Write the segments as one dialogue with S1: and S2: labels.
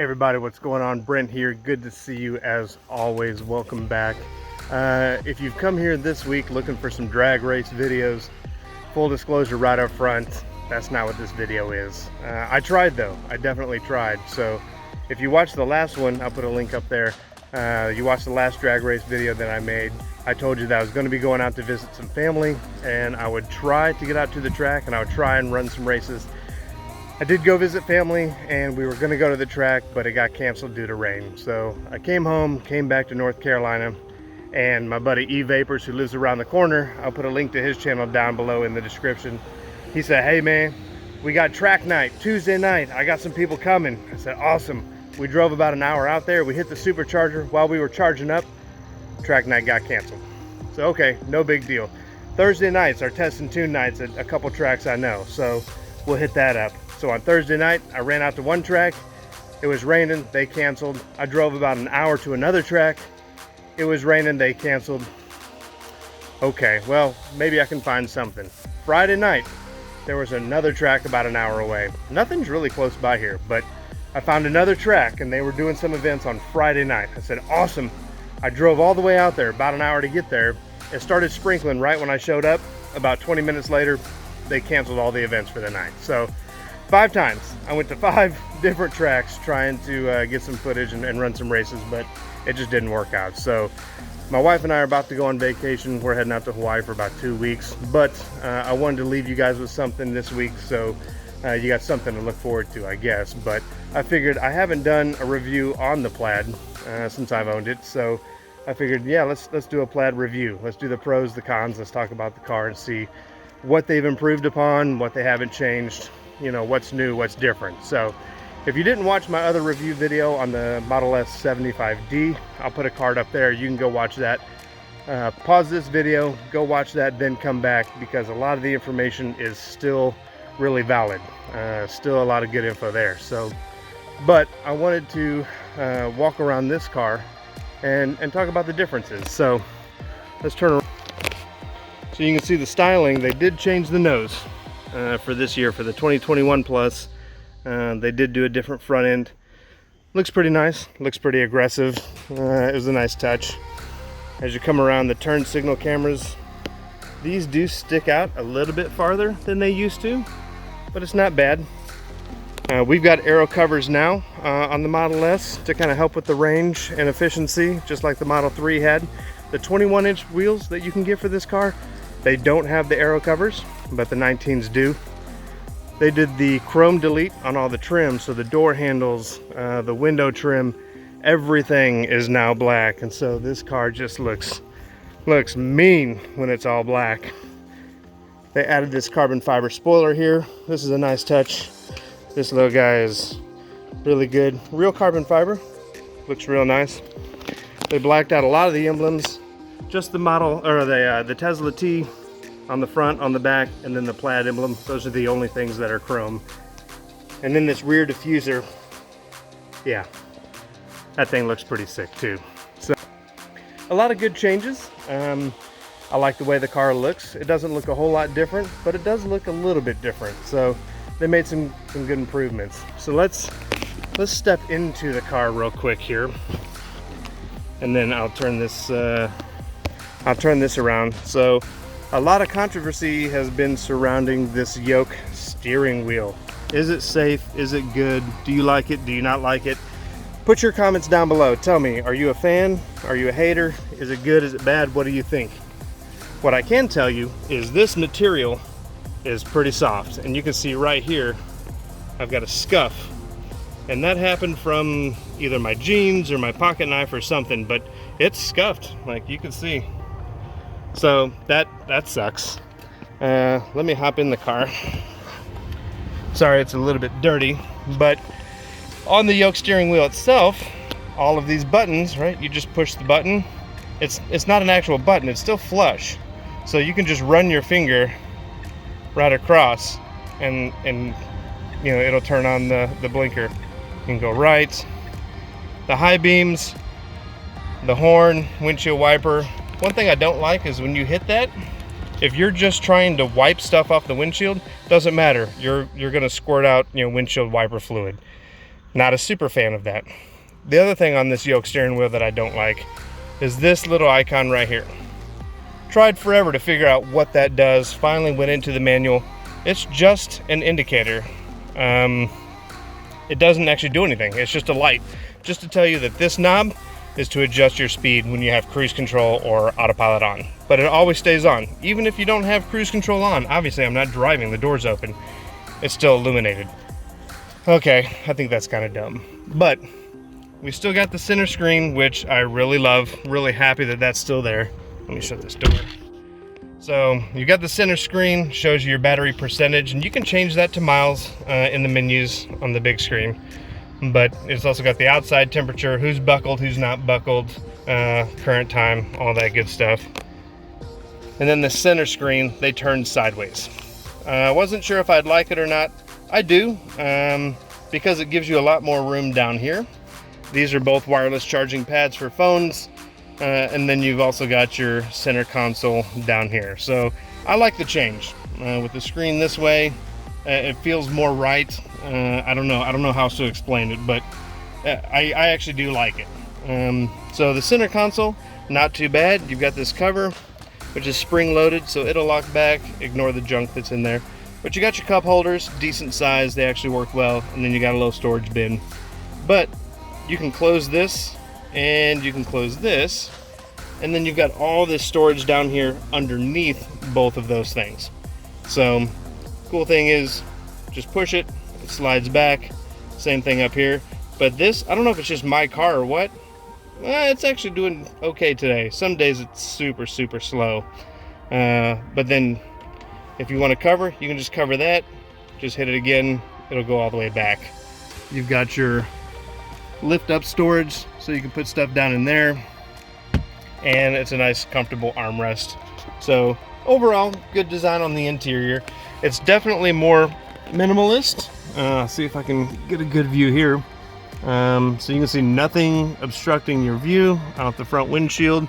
S1: Hey everybody, what's going on? Brent here. Good to see you as always. Welcome back. If you've come here this week looking for some drag race videos, full disclosure right up front, that's not what this video is. I tried though. I definitely tried. So if you watched the last one, I'll put a link up there. You watched the last drag race video that I made. I told you that I was going to be going out to visit some family and I would try to get out to the track and I would try and run some races. I did go visit family and we were going to go to the track, but it got canceled due to rain. So I came home, came back to North Carolina, and my buddy E-Vapors, who lives around the corner, I'll put a link to his channel down below in the description. He said, hey man, we got track night, Tuesday night. I got some people coming. I said, awesome. We drove about an hour out there. We hit the supercharger. While we were charging up, track night got canceled. So okay, no big deal. Thursday nights are test and tune nights at a couple tracks I know. So we'll hit that up. So on Thursday night, I ran out to one track. It was raining, they canceled. I drove about an hour to another track. It was raining, they canceled. Okay, well, maybe I can find something. Friday night, there was another track about an hour away. Nothing's really close by here, but I found another track and they were doing some events on Friday night. I said, awesome. I drove all the way out there, about an hour to get there. It started sprinkling right when I showed up. About 20 minutes later, they canceled all the events for the night. So 5 times. I went to 5 different tracks trying to get some footage and run some races, but it just didn't work out. So my wife and I are about to go on vacation. We're heading out to Hawaii for about 2 weeks, but I wanted to leave you guys with something this week, so you got something to look forward to, I guess. But I figured I haven't done a review on the Plaid since I've owned it, so I figured, yeah, let's do a Plaid review. Let's do the pros, the cons. Let's talk about the car and see what they've improved upon, what they haven't changed, you know, what's new, what's different. So if you didn't watch my other review video on the Model S 75D, I'll put a card up there. You can go watch that. Pause this video, go watch that, then come back, because a lot of the information is still really valid. Still a lot of good info there. So, but I wanted to walk around this car and talk about the differences. So let's turn around. So you can see the styling. They did change the nose for this year, for the 2021 Plus. They did do a different front end. Looks pretty nice, looks pretty aggressive. It was a nice touch. As you come around, the turn signal cameras, these do stick out a little bit farther than they used to, but it's not bad. We've got aero covers now on the Model S to kind of help with the range and efficiency, just like the Model 3 had. The 21-inch wheels that you can get for this car, they don't have the aero covers, but the 19s do. They did the chrome delete on all the trim, so the door handles, the window trim, everything is now black, and so this car just looks mean when it's all black. They added this carbon fiber spoiler here. This is a nice touch. This little guy is really good. Real carbon fiber, looks real nice. They blacked out a lot of the emblems. Just the model, or the Tesla T on the front, on the back, and then the Plaid emblem. Those are the only things that are chrome. And then this rear diffuser, yeah, that thing looks pretty sick too. So a lot of good changes. I like the way the car looks. It doesn't look a whole lot different, but it does look a little bit different. So they made some good improvements. So let's step into the car real quick here, and then I'll turn this around. So a lot of controversy has been surrounding this yoke steering wheel. Is it safe? Is it good? Do you like it? Do you not like it? Put your comments down below. Tell me, are you a fan? Are you a hater? Is it good? Is it bad? What do you think? What I can tell you is this material is pretty soft, and you can see right here I've got a scuff, and that happened from either my jeans or my pocket knife or something, but it's scuffed, like you can see. So that sucks. Let me hop in the car. Sorry, it's a little bit dirty, but on the yoke steering wheel itself, all of these buttons, right? You just push the button. It's not an actual button, it's still flush. So you can just run your finger right across and you know, it'll turn on the blinker. You can go right. The high beams, the horn, windshield wiper. One thing I don't like is when you hit that, if you're just trying to wipe stuff off the windshield, doesn't matter. You're gonna squirt out, you know, windshield wiper fluid. Not a super fan of that. The other thing on this yoke steering wheel that I don't like is this little icon right here. Tried forever to figure out what that does. Finally went into the manual. It's just an indicator. It doesn't actually do anything. It's just a light, just to tell you that this knob is to adjust your speed when you have cruise control or autopilot on. But it always stays on. Even if you don't have cruise control on, obviously I'm not driving, the door's open, it's still illuminated. Okay, I think that's kind of dumb. But we still got the center screen, which I really love. Really happy that that's still there. Let me shut this door. So you got the center screen, shows you your battery percentage, and you can change that to miles in the menus on the big screen. But it's also got the outside temperature, who's buckled, who's not buckled, current time, all that good stuff. And then the center screen, they turn sideways. I wasn't sure if I'd like it or not. I do, because it gives you a lot more room down here. These are both wireless charging pads for phones, and then you've also got your center console down here. So I like the change. With the screen this way, it feels more right. I don't know how else to explain it, but I actually do like it. So the center console, not too bad. You've got this cover, which is spring loaded, so it'll lock back. Ignore the junk that's in there. But you got your cup holders, decent size, they actually work well, and then you got a little storage bin. But you can close this, and you can close this, and then you've got all this storage down here underneath both of those things. So, cool thing is, just push it, it slides back, same thing up here. But this, I don't know if it's just my car or what, it's actually doing okay today. Some days it's super, super slow. But then, if you want to cover, you can just cover that, just hit it again, it'll go all the way back. You've got your lift up storage, so you can put stuff down in there, and it's a nice comfortable armrest. So overall, good design on the interior. It's definitely more minimalist. See if I can get a good view here. So you can see nothing obstructing your view out the front windshield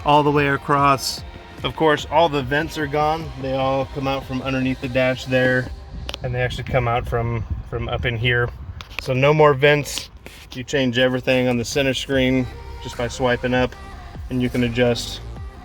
S1: all the way across. Of course, all the vents are gone. They all come out from underneath the dash there, and they actually come out from up in here. So no more vents. You change everything on the center screen just by swiping up, and you can adjust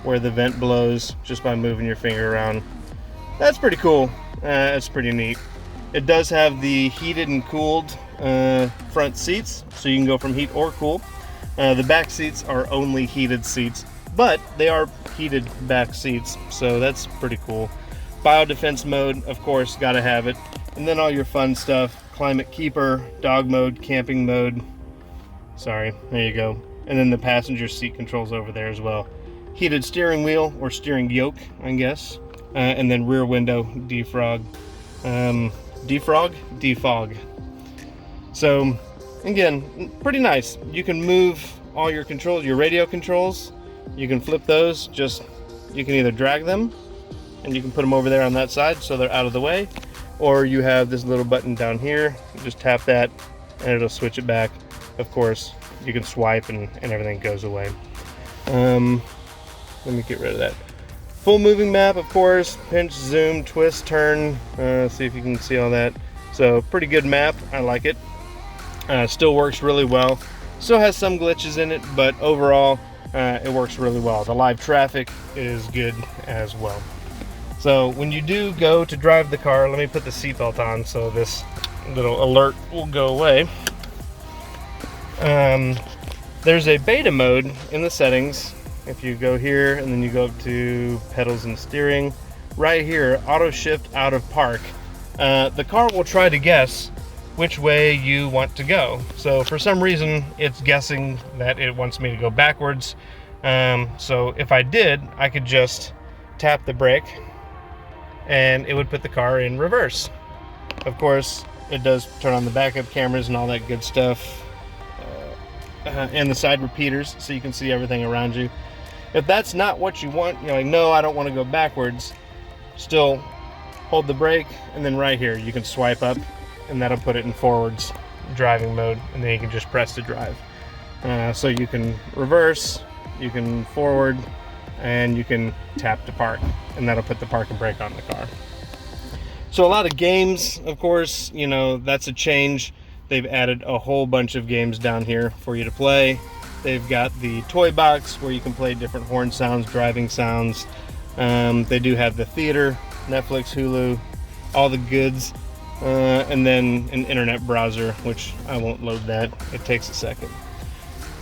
S1: where the vent blows just by moving your finger around. That's pretty cool. It's pretty neat. It does have the heated and cooled front seats, so you can go from heat or cool. The back seats are only heated seats, but they are heated back seats, so that's pretty cool. Biodefense mode, of course, gotta have it. And then all your fun stuff, climate keeper, dog mode, camping mode. Sorry, there you go. And then the passenger seat controls over there as well. Heated steering wheel, or steering yoke, I guess. And then rear window defrog. Defog. So, again, pretty nice. You can move all your controls, your radio controls. You can flip those, you can either drag them, and you can put them over there on that side so they're out of the way, or you have this little button down here. You just tap that, and it'll switch it back. Of course, you can swipe and everything goes away. Let me get rid of that. Full moving map, of course, pinch, zoom, twist, turn, see if you can see all that. So pretty good map, I like it. Still works really well. Still has some glitches in it, but overall, it works really well. The live traffic is good as well. So when you do go to drive the car, let me put the seatbelt on so this little alert will go away. There's a beta mode in the settings. If you go here and then you go up to pedals and steering, right here, auto shift out of park, the car will try to guess which way you want to go. So for some reason, it's guessing that it wants me to go backwards. So if I did, I could just tap the brake and it would put the car in reverse. Of course, it does turn on the backup cameras and all that good stuff, and the side repeaters, so you can see everything around you. If that's not what you want, you're like, no, I don't want to go backwards, still hold the brake, and then right here you can swipe up and that'll put it in forwards driving mode, and then you can just press to drive. So you can reverse, you can forward, and you can tap to park, and that'll put the park and brake on the car. So a lot of games, of course, you know, that's a change. they've added a whole bunch of games down here for you to play. They've got the toy box where you can play different horn sounds, driving sounds. They do have the theater, Netflix, Hulu, all the goods, and then an internet browser, which I won't load that. It takes a second.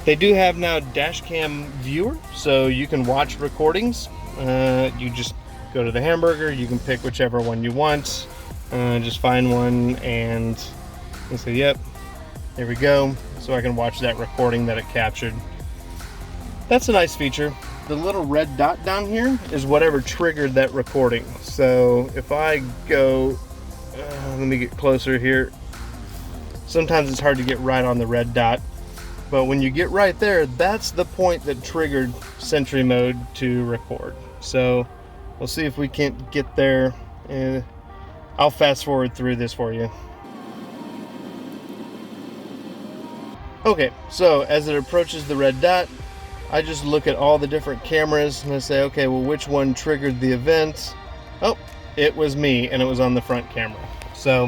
S1: They do have now dash cam viewer, so you can watch recordings. You just go to the hamburger, you can pick whichever one you want, just find one and say, yep, there we go. So I can watch that recording that it captured. That's a nice feature. The little red dot down here is whatever triggered that recording. So if I go, let me get closer here. Sometimes it's hard to get right on the red dot, but when you get right there, that's the point that triggered Sentry mode to record. So we'll see if we can't get there. I'll fast forward through this for you. Okay, so as it approaches the red dot, I just look at all the different cameras and I say, okay, well, which one triggered the event? Oh, it was me, and it was on the front camera. So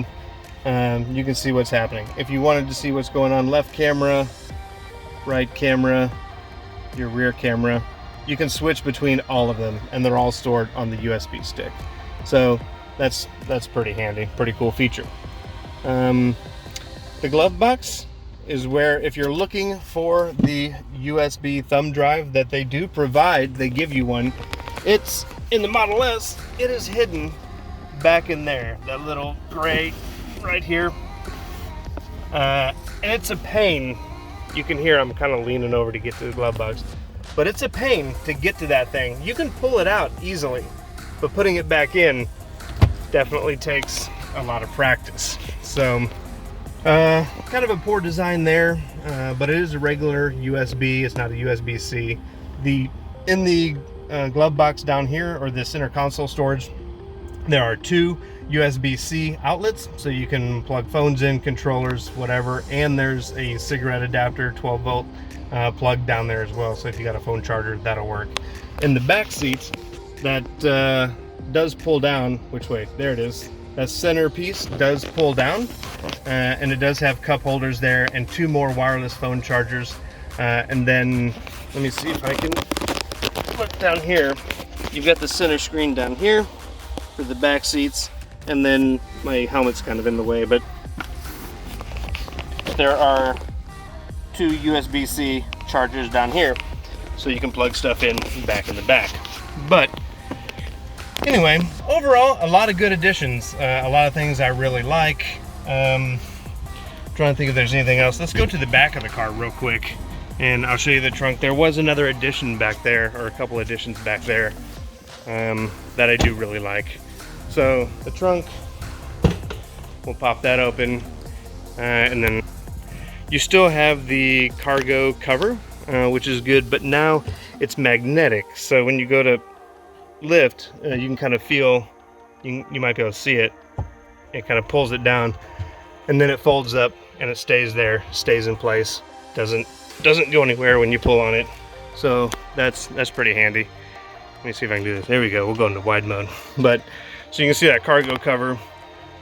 S1: you can see what's happening. If you wanted to see what's going on, left camera, right camera, your rear camera, you can switch between all of them, and they're all stored on the USB stick. So that's pretty handy, pretty cool feature. The glove box is where, if you're looking for the USB thumb drive that they do provide, they give you one. It's in the Model S. It is hidden back in there, that little gray right here. And it's a pain. You can hear I'm kind of leaning over to get to the glove box, but it's a pain to get to that thing. You can pull it out easily, but putting it back in definitely takes a lot of practice. So kind of a poor design there, but it is a regular USB. It's not a USB-C. In the glove box down here, or the center console storage, there are two USB-C outlets, so you can plug phones in, controllers, whatever, and there's a cigarette adapter, 12 volt plug down there as well, so if you got a phone charger, that'll work. In the back seat, that does pull down. Which way? There it is. That center piece does pull down, and it does have cup holders there and two more wireless phone chargers. And then let me see if I can look down here. You've got the center screen down here for the back seats, and then my helmet's kind of in the way, but there are two USB-C chargers down here, so you can plug stuff in back in the back. But anyway, overall, a lot of good additions. A lot of things I really like. Trying to think if there's anything else. Let's go to the back of the car real quick, and I'll show you the trunk. There was another addition back there, or a couple additions back there, that I do really like. So the trunk, we'll pop that open, and then you still have the cargo cover, which is good, but now it's magnetic. So when you go to lift, you can kind of feel, you might be able to see it, it kind of pulls it down, and then it folds up and it stays there, stays in place, doesn't go anywhere when you pull on it. So that's pretty handy. Let me see if I can do this. There we go. We'll go into wide mode. But so you can see that cargo cover.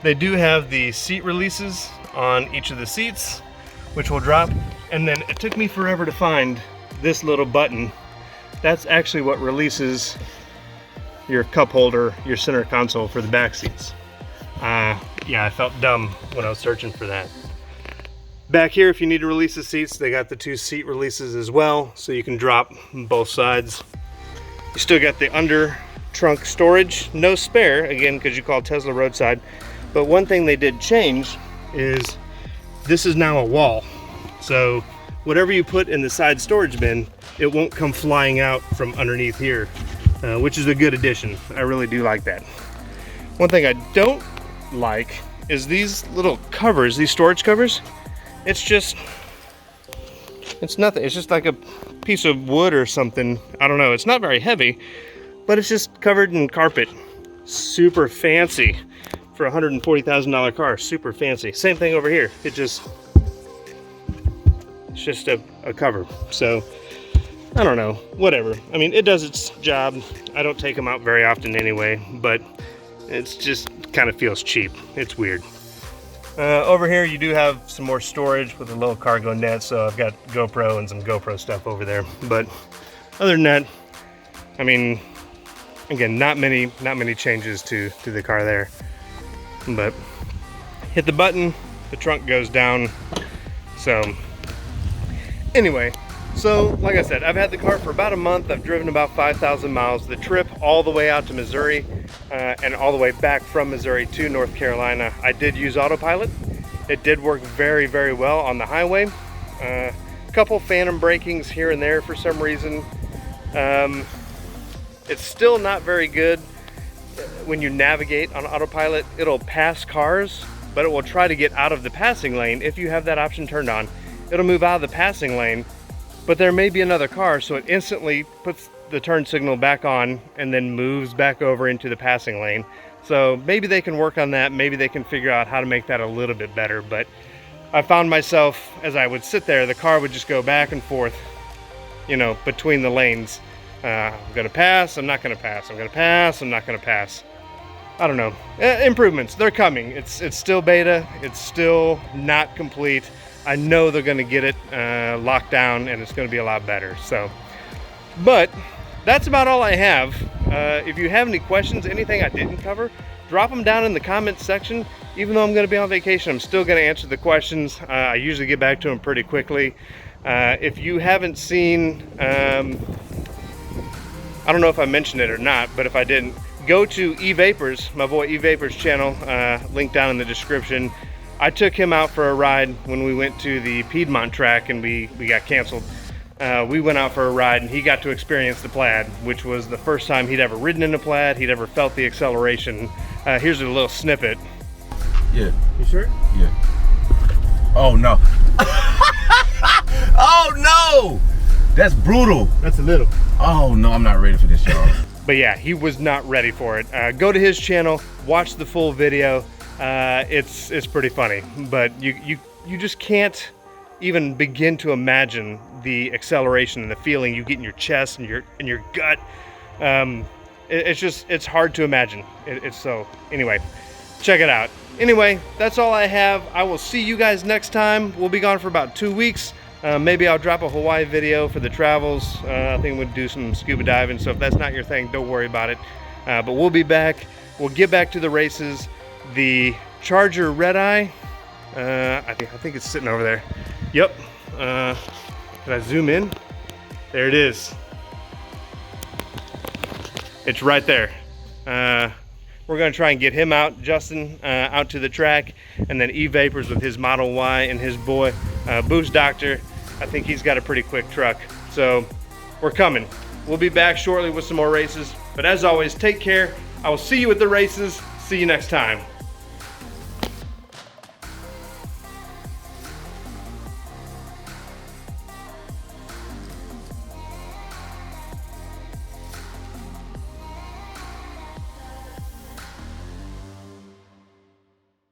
S1: They do have the seat releases on each of the seats, which will drop. And then it took me forever to find this little button. That's actually what releases your cup holder, your center console for the back seats. Yeah, I felt dumb when I was searching for that. Back here, if you need to release the seats, they got the two seat releases as well, so you can drop both sides. You still got the under trunk storage, no spare, again, because you call Tesla roadside. But one thing they did change is this is now a wall. So whatever you put in the side storage bin, it won't come flying out from underneath here, which is a good addition. I really do like that. One thing I don't like is these little covers, these storage covers. It's nothing. It's just like a piece of wood or something. I don't know. It's not very heavy, but it's just covered in carpet. Super fancy for a $140,000 car. Super fancy. Same thing over here. It's just a cover. So I don't know. Whatever. I mean, it does its job. I don't take them out very often anyway, but it's just kind of feels cheap. It's weird. Over here you do have some more storage with a little cargo net, so I've got GoPro and some GoPro stuff over there. But other than that, I mean, again, not many changes to the car there. But hit the button, the trunk goes down. So anyway, so like I said, I've had the car for about a month. I've driven about 5,000 miles. The trip all the way out to Missouri and all the way back from Missouri to North Carolina, I did use autopilot. It did work very, very well on the highway. A couple phantom brakings here and there for some reason. It's still not very good when you navigate on autopilot. It'll pass cars, but it will try to get out of the passing lane. If you have that option turned on, it'll move out of the passing lane, but there may be another car, so it instantly puts the turn signal back on and then moves back over into the passing lane. So maybe they can work on that. Maybe they can figure out how to make that a little bit better. But I found myself, as I would sit there, the car would just go back and forth, you know, between the lanes. I'm gonna pass, I'm not gonna pass, I'm gonna pass, I'm not gonna pass. I don't know. Improvements, they're coming. It's still beta, it's still not complete. I know they're gonna get it locked down and it's gonna be a lot better. So, but that's about all I have. If you have any questions, anything I didn't cover, drop them down in the comments section. Even though I'm gonna be on vacation, I'm still gonna answer the questions. I usually get back to them pretty quickly. If you haven't seen, I don't know if I mentioned it or not, but if I didn't, go to E-Vapors, my boy E-Vapors channel, link down in the description. I took him out for a ride when we went to the Piedmont track and we got canceled. We went out for a ride and he got to experience the Plaid, which was the first time he'd ever ridden in a Plaid, he'd ever felt the acceleration. Here's a little snippet.
S2: Yeah.
S1: You sure?
S2: Yeah. Oh no. Oh no! That's brutal.
S1: That's a little.
S2: Oh no, I'm not ready for this, y'all.
S1: But yeah, he was not ready for it. Go to his channel, watch the full video. It's pretty funny, but you just can't even begin to imagine the acceleration and the feeling you get in your chest and your gut. It's hard to imagine. So anyway, check it out. Anyway, that's all I have. I will see you guys next time. We'll be gone for about 2 weeks. Maybe I'll drop a Hawaii video for the travels. I think we'll do some scuba diving, so if that's not your thing, don't worry about it. But we'll be back. We'll get back to the races. The Charger Red Eye, I think it's sitting over there. Yep. Can I zoom in? There it is. It's right there. We're gonna try and get him out, Justin, out to the track, and then E-Vapors with his Model Y and his boy, Boost Doctor. I think he's got a pretty quick truck. So we're coming. We'll be back shortly with some more races. But as always, take care. I will see you at the races. See you next time.